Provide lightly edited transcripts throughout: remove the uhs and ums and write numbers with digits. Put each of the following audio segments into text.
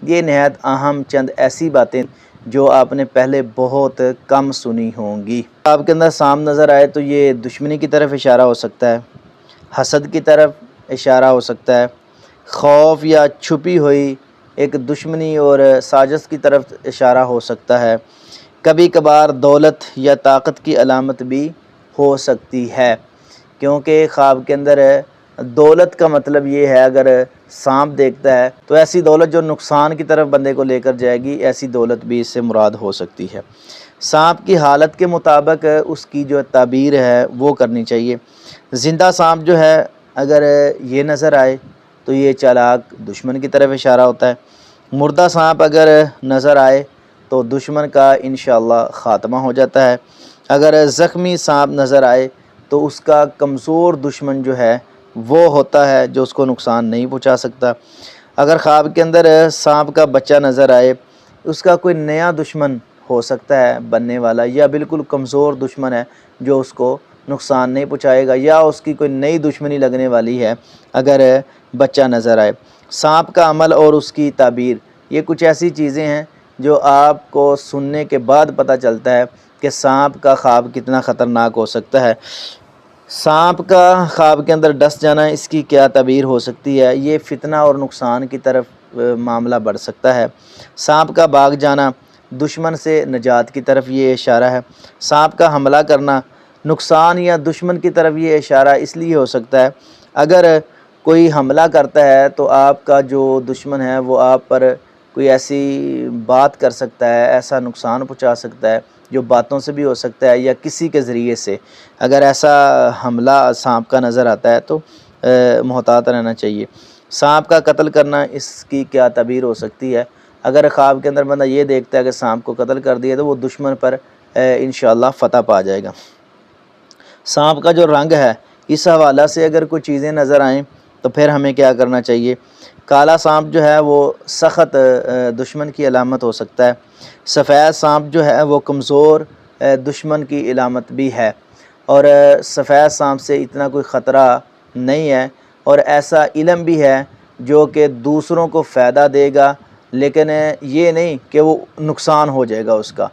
یہ نہایت اہم چند ایسی باتیں جو آپ نے پہلے بہت کم سنی ہوں گی۔ آپ کے اندر سام نظر آئے تو یہ دشمنی کی طرف اشارہ ہو سکتا ہے، حسد کی طرف اشارہ ہو سکتا ہے، خوف یا چھپی ہوئی ایک دشمنی اور سازش کی طرف اشارہ ہو سکتا ہے، کبھی کبھار دولت یا طاقت کی علامت بھی ہو سکتی ہے، کیونکہ خواب کے اندر دولت کا مطلب یہ ہے، اگر سانپ دیکھتا ہے تو ایسی دولت جو نقصان کی طرف بندے کو لے کر جائے گی، ایسی دولت بھی اس سے مراد ہو سکتی ہے۔ سانپ کی حالت کے مطابق اس کی جو تعبیر ہے وہ کرنی چاہیے۔ زندہ سانپ جو ہے اگر یہ نظر آئے تو یہ چالاک دشمن کی طرف اشارہ ہوتا ہے۔ مردہ سانپ اگر نظر آئے تو دشمن کا انشاءاللہ خاتمہ ہو جاتا ہے۔ اگر زخمی سانپ نظر آئے تو اس کا کمزور دشمن جو ہے وہ ہوتا ہے، جو اس کو نقصان نہیں پہنچا سکتا۔ اگر خواب کے اندر سانپ کا بچہ نظر آئے، اس کا کوئی نیا دشمن ہو سکتا ہے بننے والا، یا بالکل کمزور دشمن ہے جو اس کو نقصان نہیں پہنچائے گا، یا اس کی کوئی نئی دشمنی لگنے والی ہے اگر بچہ نظر آئے۔ سانپ کا عمل اور اس کی تعبیر، یہ کچھ ایسی چیزیں ہیں جو آپ کو سننے کے بعد پتہ چلتا ہے کہ سانپ کا خواب کتنا خطرناک ہو سکتا ہے۔ سانپ کا خواب کے اندر ڈس جانا، اس کی کیا تعبیر ہو سکتی ہے؟ یہ فتنہ اور نقصان کی طرف معاملہ بڑھ سکتا ہے۔ سانپ کا بھاگ جانا، دشمن سے نجات کی طرف یہ اشارہ ہے۔ سانپ کا حملہ کرنا، نقصان یا دشمن کی طرف یہ اشارہ اس لیے ہو سکتا ہے، اگر کوئی حملہ کرتا ہے تو آپ کا جو دشمن ہے وہ آپ پر کوئی ایسی بات کر سکتا ہے، ایسا نقصان پہنچا سکتا ہے جو باتوں سے بھی ہو سکتا ہے یا کسی کے ذریعے سے۔ اگر ایسا حملہ سانپ کا نظر آتا ہے تو محتاط رہنا چاہیے۔ سانپ کا قتل کرنا، اس کی کیا تعبیر ہو سکتی ہے؟ اگر خواب کے اندر بندہ یہ دیکھتا ہے کہ سانپ کو قتل کر دیا تو وہ دشمن پر انشاءاللہ فتح پا جائے گا۔ سانپ کا جو رنگ ہے، اس حوالہ سے اگر کوئی چیزیں نظر آئیں تو پھر ہمیں کیا کرنا چاہیے؟ کالا سانپ جو ہے وہ سخت دشمن کی علامت ہو سکتا ہے۔ سفید سانپ جو ہے وہ کمزور دشمن کی علامت بھی ہے، اور سفید سانپ سے اتنا کوئی خطرہ نہیں ہے، اور ایسا علم بھی ہے جو کہ دوسروں کو فائدہ دے گا، لیکن یہ نہیں کہ وہ نقصان ہو جائے گا اس کا۔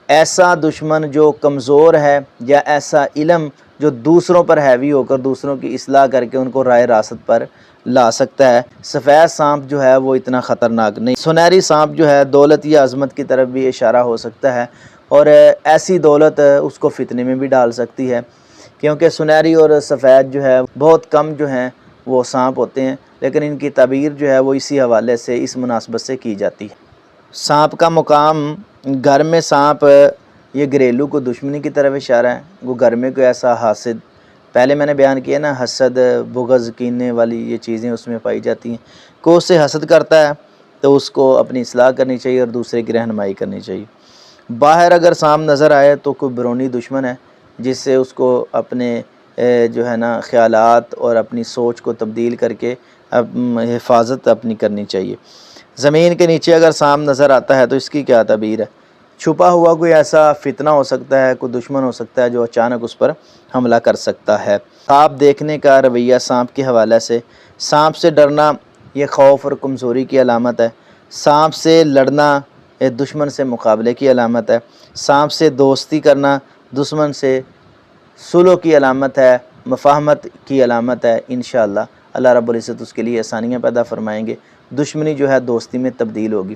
ایسا دشمن جو کمزور ہے، یا ایسا علم جو دوسروں پر ہیوی ہو کر دوسروں کی اصلاح کر کے ان کو راہ راست پر لا سکتا ہے، سفید سانپ جو ہے وہ اتنا خطرناک نہیں۔ سنہری سانپ جو ہے دولت یا عظمت کی طرف بھی اشارہ ہو سکتا ہے، اور ایسی دولت اس کو فتنے میں بھی ڈال سکتی ہے، کیونکہ سنہری اور سفید جو ہے بہت کم جو ہیں وہ سانپ ہوتے ہیں، لیکن ان کی تعبیر جو ہے وہ اسی حوالے سے، اس مناسبت سے کی جاتی ہے۔ سانپ کا مقام، گھر میں سانپ، یہ گھریلو کو دشمنی کی طرف اشارہ ہے۔ وہ گھر میں کوئی ایسا حاسد، پہلے میں نے بیان کیا نا، حسد، بغض، کینے والی یہ چیزیں اس میں پائی جاتی ہیں، کوئی اس سے حسد کرتا ہے تو اس کو اپنی اصلاح کرنی چاہیے اور دوسرے کی رہنمائی کرنی چاہیے۔ باہر اگر سانپ نظر آئے تو کوئی بیرونی دشمن ہے، جس سے اس کو اپنے جو ہے نا خیالات اور اپنی سوچ کو تبدیل کر کے حفاظت اپنی کرنی چاہیے۔ زمین کے نیچے اگر سانپ نظر آتا ہے تو اس کی کیا تعبیر ہے؟ چھپا ہوا کوئی ایسا فتنہ ہو سکتا ہے، کوئی دشمن ہو سکتا ہے جو اچانک اس پر حملہ کر سکتا ہے۔ خواب دیکھنے کا رویہ سانپ کے حوالے سے، سانپ سے ڈرنا یہ خوف اور کمزوری کی علامت ہے۔ سانپ سے لڑنا دشمن سے مقابلے کی علامت ہے۔ سانپ سے دوستی کرنا دشمن سے صلح کی علامت ہے، مفاہمت کی علامت ہے۔ انشاءاللہ اللہ رب العزت اس کے لیے آسانیاں پیدا فرمائیں گے، دشمنی جو ہے دوستی میں تبدیل ہوگی۔